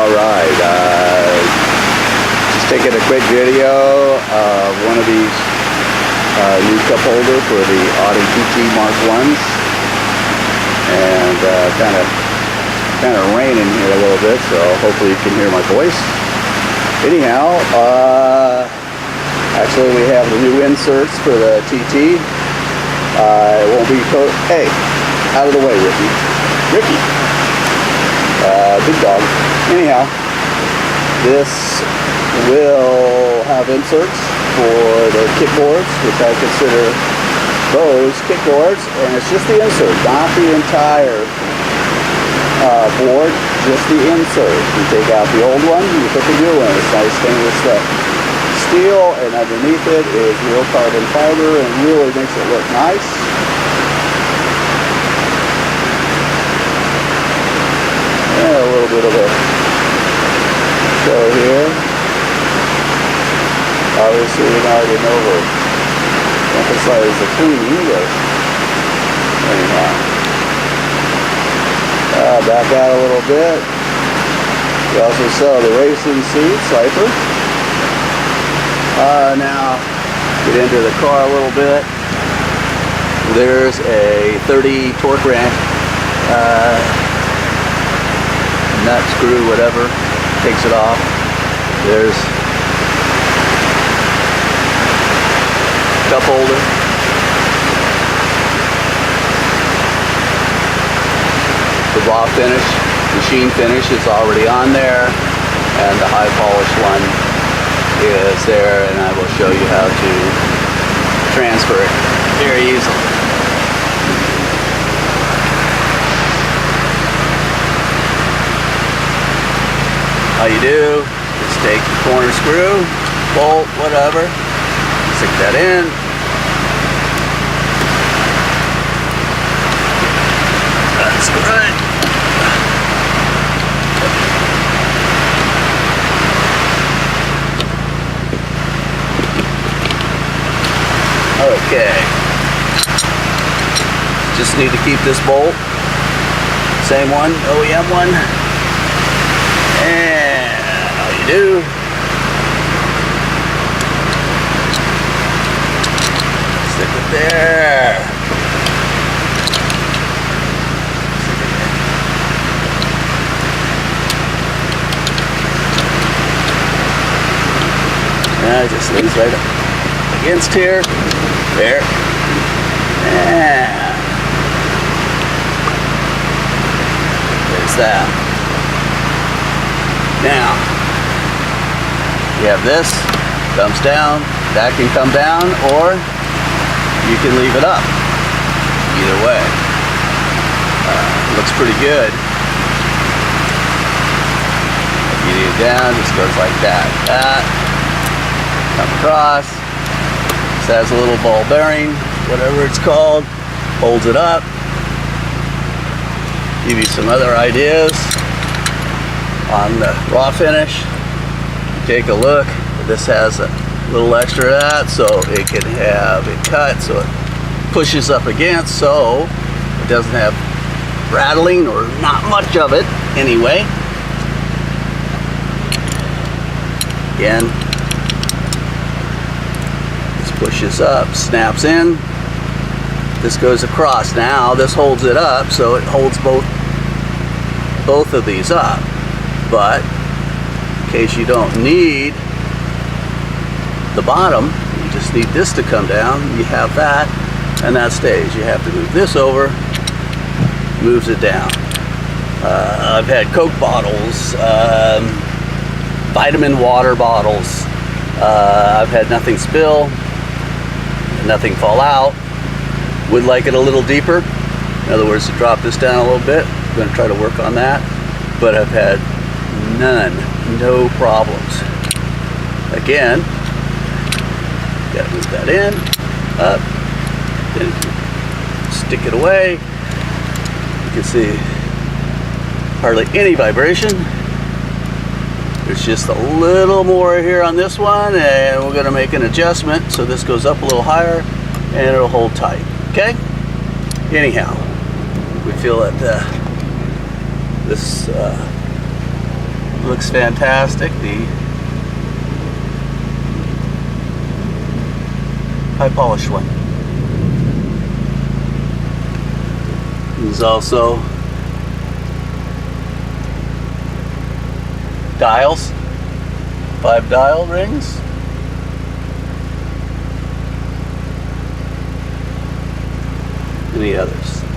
Alright, just taking a quick video of one of these new cup holder for the Audi TT Mark 1s. And kind of raining here a little bit, so hopefully you can hear my voice. Anyhow, actually we have the new inserts for the TT. It won't be hey, out of the way, Ricky. Big dog. Anyhow, this will have inserts for the kickboards, which I consider those kickboards, and it's just the insert, not the entire board, just the insert. You take out the old one, you put the new one. It's nice stainless steel, and underneath it is real carbon fiber, and really makes it look nice. And a little bit of a show here. Obviously, I didn't emphasize the cleaning, but anyhow. Back out a little bit. We also sell the racing seat, Cypher. Now, get into the car a little bit. There's a 30 torque wrench, nut, screw, whatever, takes it off. There's cup holder. The raw finish, machine finish is already on there, and the high polish one is there, and I will show you how to transfer it very easily. All you do is take the corner screw, bolt, whatever, stick that in. That's good. Okay. Just need to keep this bolt. Same one, OEM one. And all you do, stick it there. And it just leans right up against here. There. And there's that. Now, you have this, comes down, that can come down, or you can leave it up. Either way. Looks pretty good. If you need it down, just goes like that. Come across. This has a little ball bearing, whatever it's called, holds it up. Give you some other ideas on the raw finish. Take a look. This has a little extra of that, so it can have it cut, so it pushes up against, so it doesn't have rattling, or not much of it anyway. Again, pushes up, snaps in, this goes across. Now this holds it up, so it holds both of these up. But in case you don't need the bottom, you just need this to come down, you have that, and that stays. You have to move this over, moves it down. I've had Coke bottles, vitamin water bottles. I've had nothing spill, nothing fall out. Would like it a little deeper. In other words, to drop this down a little bit. I'm going to try to work on that. But I've had no problems. Again, got to move that in, up, then stick it away. You can see hardly any vibration. There's just a little more here on this one, and we're going to make an adjustment so this goes up a little higher and it'll hold tight. Okay? Anyhow, we feel that this Looks fantastic. The high polish one. There's also dials, 5 dial rings. Any others?